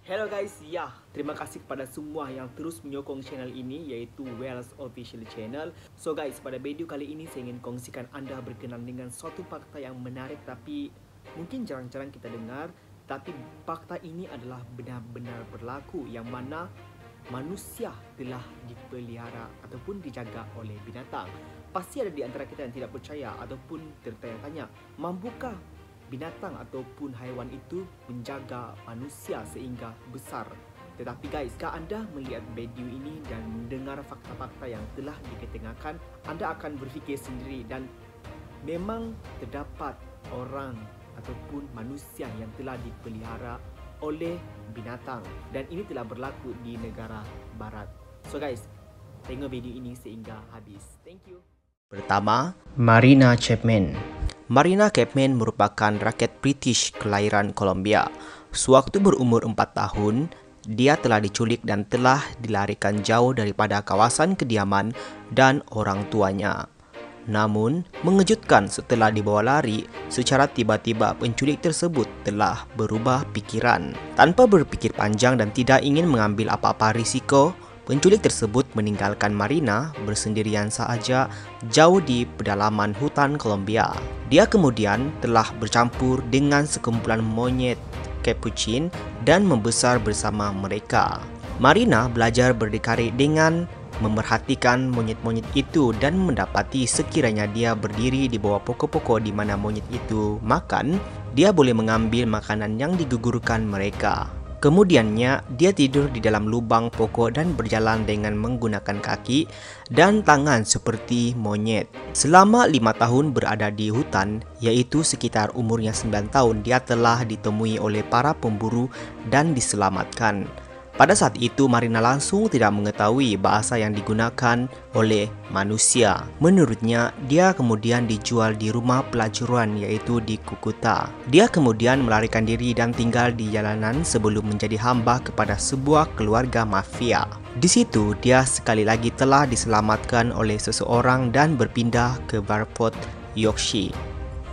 Hello guys, ya, terima kasih kepada semua yang terus menyokong channel ini, iaitu Wells Official Channel. So guys, pada video kali ini saya ingin kongsikan anda berkenan dengan suatu fakta yang menarik tapi mungkin jarang-jarang kita dengar. Tapi fakta ini adalah benar-benar berlaku, yang mana manusia telah dipelihara ataupun dijaga oleh binatang. Pasti ada di antara kita yang tidak percaya ataupun tertanya-tanya, mampukah binatang ataupun haiwan itu menjaga manusia sehingga besar? Tetapi guys, jika anda melihat video ini dan mendengar fakta-fakta yang telah diketengahkan, anda akan berfikir sendiri, dan memang terdapat orang ataupun manusia yang telah dipelihara oleh binatang, dan ini telah berlaku di negara barat. So guys, tengok video ini sehingga habis. Thank you. Pertama, Marina Chapman. Marina Chapman merupakan rakyat British kelahiran Kolombia. Sewaktu berumur 4 tahun, dia telah diculik dan telah dilarikan jauh daripada kawasan kediaman dan orang tuanya. Namun, mengejutkan setelah dibawa lari, secara tiba-tiba penculik tersebut telah berubah pikiran. Tanpa berpikir panjang dan tidak ingin mengambil apa-apa risiko, penculik tersebut meninggalkan Marina bersendirian saja jauh di pedalaman hutan Kolombia. Dia kemudian telah bercampur dengan sekumpulan monyet capuchin dan membesar bersama mereka. Marina belajar berdikari dengan memerhatikan monyet-monyet itu dan mendapati sekiranya dia berdiri di bawah pokok-pokok di mana monyet itu makan, dia boleh mengambil makanan yang digugurkan mereka. Kemudiannya, dia tidur di dalam lubang pokok dan berjalan dengan menggunakan kaki dan tangan seperti monyet. Selama 5 tahun berada di hutan, yaitu sekitar umurnya 9 tahun, dia telah ditemui oleh para pemburu dan diselamatkan. Pada saat itu, Marina langsung tidak mengetahui bahasa yang digunakan oleh manusia. Menurutnya, dia kemudian dijual di rumah pelacuran, yaitu di Kukuta. Dia kemudian melarikan diri dan tinggal di jalanan sebelum menjadi hamba kepada sebuah keluarga mafia. Di situ, dia sekali lagi telah diselamatkan oleh seseorang dan berpindah ke Barford, Yorkshire.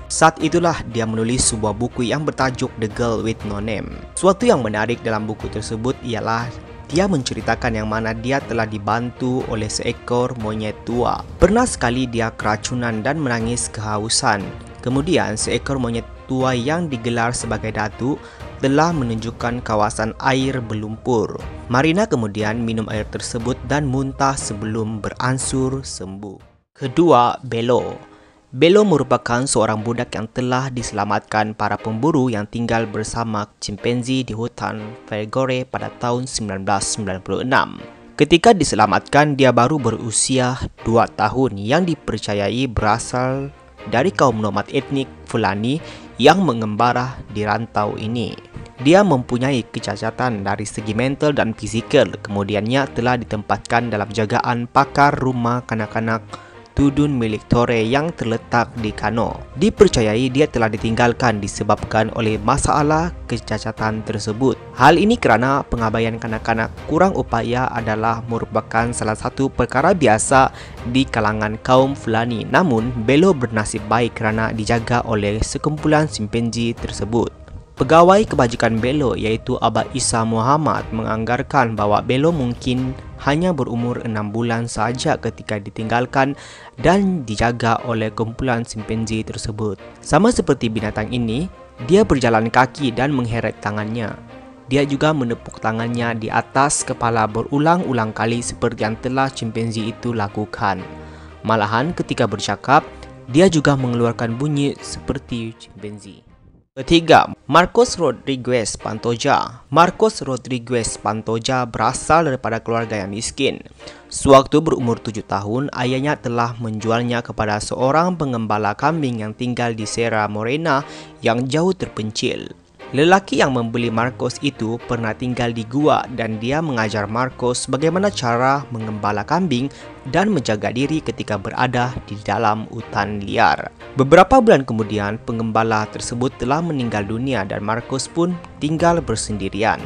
Saat itulah dia menulis sebuah buku yang bertajuk The Girl with No Name. Suatu yang menarik dalam buku tersebut ialah dia menceritakan yang mana dia telah dibantu oleh seekor monyet tua. Pernah sekali dia keracunan dan menangis kehausan. Kemudian seekor monyet tua yang digelar sebagai datu telah menunjukkan kawasan air berlumpur. Marina kemudian minum air tersebut dan muntah sebelum beransur sembuh. Kedua, Bello. Bello merupakan seorang budak yang telah diselamatkan para pemburu yang tinggal bersama chimpanzee di hutan Vergore pada tahun 1996. Ketika diselamatkan, dia baru berusia 2 tahun yang dipercayai berasal dari kaum nomad etnik Fulani yang mengembara di rantau ini. Dia mempunyai kecacatan dari segi mental dan fizikal, kemudiannya telah ditempatkan dalam jagaan pakar rumah kanak-kanak Tudun milik Tore yang terletak di Kano. Dipercayai dia telah ditinggalkan disebabkan oleh masalah kecacatan tersebut. Hal ini kerana pengabaian kanak-kanak kurang upaya adalah merupakan salah satu perkara biasa di kalangan kaum Fulani. Namun, Bello bernasib baik kerana dijaga oleh sekumpulan simpanzi tersebut. Pegawai kebajikan Bello, iaitu Abah Isa Muhammad, menganggarkan bahawa Bello mungkin hanya berumur 6 bulan sahaja ketika ditinggalkan dan dijaga oleh kumpulan simpanzi tersebut. Sama seperti binatang ini, dia berjalan kaki dan mengheret tangannya. Dia juga menepuk tangannya di atas kepala berulang-ulang kali seperti yang telah chimpanzee itu lakukan. Malahan ketika bercakap, dia juga mengeluarkan bunyi seperti chimpanzee. Ketiga, Marcos Rodriguez Pantoja. Marcos Rodriguez Pantoja berasal daripada keluarga yang miskin. Sewaktu berumur 7 tahun, ayahnya telah menjualnya kepada seorang pengembala kambing yang tinggal di Sierra Morena yang jauh terpencil. Lelaki yang membeli Marcos itu pernah tinggal di gua dan dia mengajar Marcos bagaimana cara mengembala kambing dan menjaga diri ketika berada di dalam hutan liar. Beberapa bulan kemudian, pengembala tersebut telah meninggal dunia dan Marcos pun tinggal bersendirian.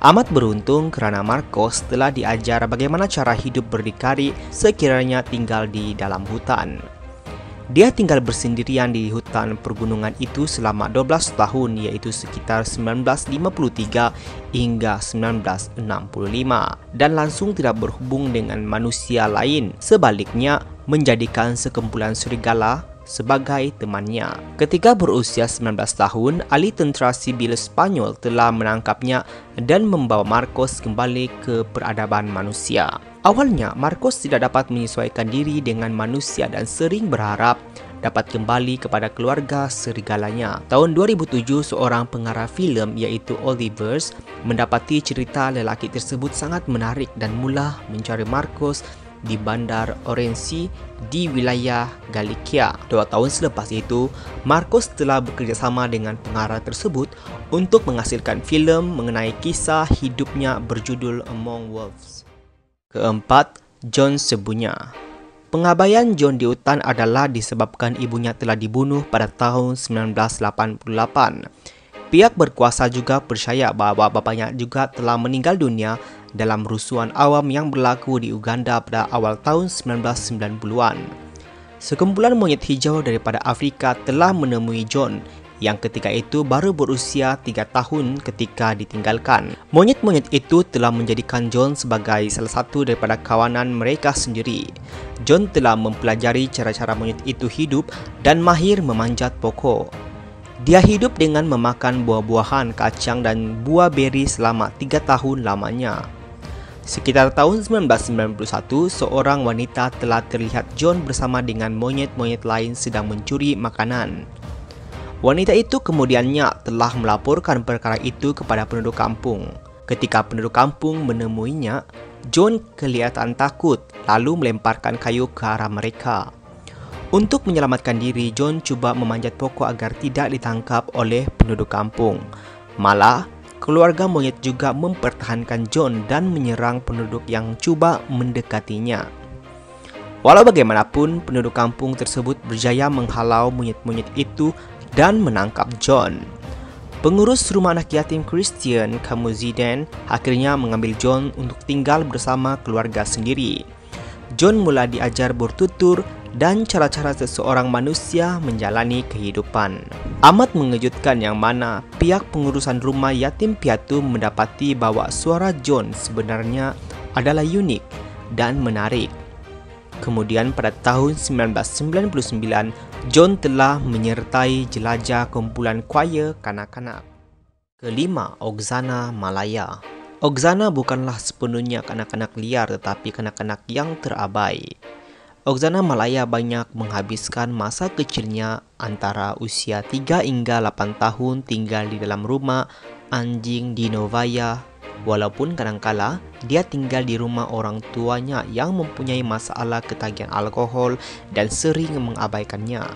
Amat beruntung kerana Marcos telah diajar bagaimana cara hidup berdikari sekiranya tinggal di dalam hutan. Dia tinggal bersendirian di hutan pergunungan itu selama 12 tahun, yaitu sekitar 1953 hingga 1965, dan langsung tidak berhubung dengan manusia lain. Sebaliknya, menjadikan sekumpulan serigala sebagai temannya. Ketika berusia 19 tahun, ahli tentera sibil Spanyol telah menangkapnya dan membawa Marcos kembali ke peradaban manusia. Awalnya, Marcos tidak dapat menyesuaikan diri dengan manusia dan sering berharap dapat kembali kepada keluarga serigalanya. Tahun 2007, seorang pengarah filem yaitu Olivers mendapati cerita lelaki tersebut sangat menarik dan mula mencari Marcos di Bandar Orense di wilayah Galicia. 2 tahun selepas itu, Marcos telah bekerjasama dengan pengarah tersebut untuk menghasilkan filem mengenai kisah hidupnya berjudul Among Wolves. Keempat, John Sebunya. Pengabaian John di hutan adalah disebabkan ibunya telah dibunuh pada tahun 1988. Pihak berkuasa juga percaya bahawa bapaknya juga telah meninggal dunia dalam rusuhan awam yang berlaku di Uganda pada awal tahun 1990-an. Sekumpulan monyet hijau daripada Afrika telah menemui John yang ketika itu baru berusia 3 tahun ketika ditinggalkan. Monyet-monyet itu telah menjadikan John sebagai salah satu daripada kawanan mereka sendiri. John telah mempelajari cara-cara monyet itu hidup dan mahir memanjat pokok. Dia hidup dengan memakan buah-buahan, kacang dan buah beri selama 3 tahun lamanya. Sekitar tahun 1991, seorang wanita telah terlihat John bersama dengan monyet-monyet lain sedang mencuri makanan. Wanita itu kemudiannya telah melaporkan perkara itu kepada penduduk kampung. Ketika penduduk kampung menemuinya, John kelihatan takut lalu melemparkan kayu ke arah mereka. Untuk menyelamatkan diri, John cuba memanjat pokok agar tidak ditangkap oleh penduduk kampung. Malah, keluarga monyet juga mempertahankan John dan menyerang penduduk yang cuba mendekatinya. Walau bagaimanapun, penduduk kampung tersebut berjaya menghalau monyet-monyet itu dan menangkap John. Pengurus rumah anak yatim Christian Kamuziden akhirnya mengambil John untuk tinggal bersama keluarga sendiri. John mula diajar bertutur dan cara-cara seseorang manusia menjalani kehidupan. Amat mengejutkan yang mana pihak pengurusan rumah yatim piatu mendapati bahwa suara John sebenarnya adalah unik dan menarik. Kemudian pada tahun 1999, John telah menyertai jelajah kumpulan choir kanak-kanak. Kelima, Oksana Malaya. Oksana bukanlah sepenuhnya kanak-kanak liar tetapi kanak-kanak yang terabai. Oksana Malaya banyak menghabiskan masa kecilnya antara usia 3 hingga 8 tahun tinggal di dalam rumah anjing di Novaya. Walaupun kadangkala dia tinggal di rumah orang tuanya yang mempunyai masalah ketagihan alkohol dan sering mengabaikannya.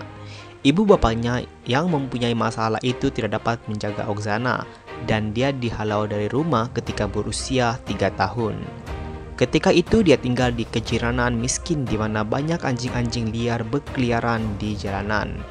Ibu bapanya yang mempunyai masalah itu tidak dapat menjaga Oksana dan dia dihalau dari rumah ketika berusia 3 tahun. Ketika itu dia tinggal di kejiranan miskin di mana banyak anjing-anjing liar berkeliaran di jalanan.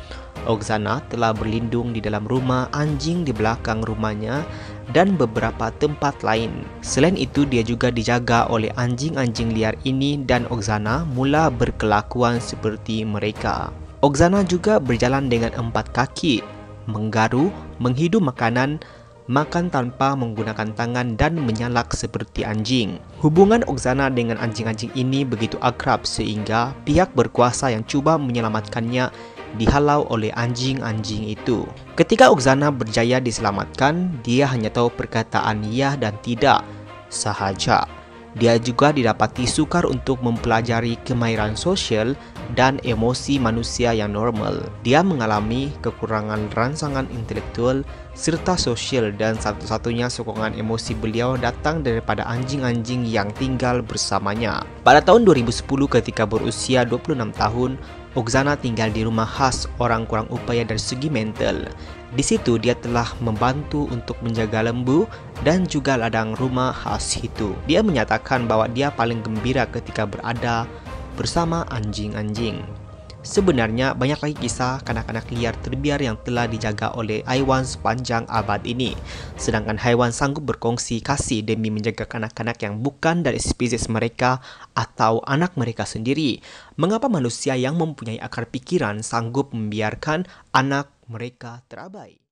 Oksana telah berlindung di dalam rumah anjing di belakang rumahnya dan beberapa tempat lain. Selain itu, dia juga dijaga oleh anjing-anjing liar ini dan Oksana mula berkelakuan seperti mereka. Oksana juga berjalan dengan 4 kaki, menggaru, menghidu makanan, makan tanpa menggunakan tangan dan menyalak seperti anjing. Hubungan Oksana dengan anjing-anjing ini begitu akrab sehingga pihak berkuasa yang cuba menyelamatkannya dihalau oleh anjing-anjing itu. Ketika Oksana berjaya diselamatkan, dia hanya tahu perkataan ya dan tidak sahaja. Dia juga didapati sukar untuk mempelajari kemahiran sosial dan emosi manusia yang normal. Dia mengalami kekurangan rangsangan intelektual serta sosial dan satu-satunya sokongan emosi beliau datang daripada anjing-anjing yang tinggal bersamanya. Pada tahun 2010 ketika berusia 26 tahun, Oksana tinggal di rumah khas orang kurang upaya dari segi mental. Di situ dia telah membantu untuk menjaga lembu dan juga ladang rumah khas itu. Dia menyatakan bahwa dia paling gembira ketika berada bersama anjing-anjing. Sebenarnya banyak lagi kisah kanak-kanak liar terbiar yang telah dijaga oleh haiwan sepanjang abad ini. Sedangkan haiwan sanggup berkongsi kasih demi menjaga kanak-kanak yang bukan dari spesies mereka atau anak mereka sendiri. Mengapa manusia yang mempunyai akar pikiran sanggup membiarkan anak mereka terabai?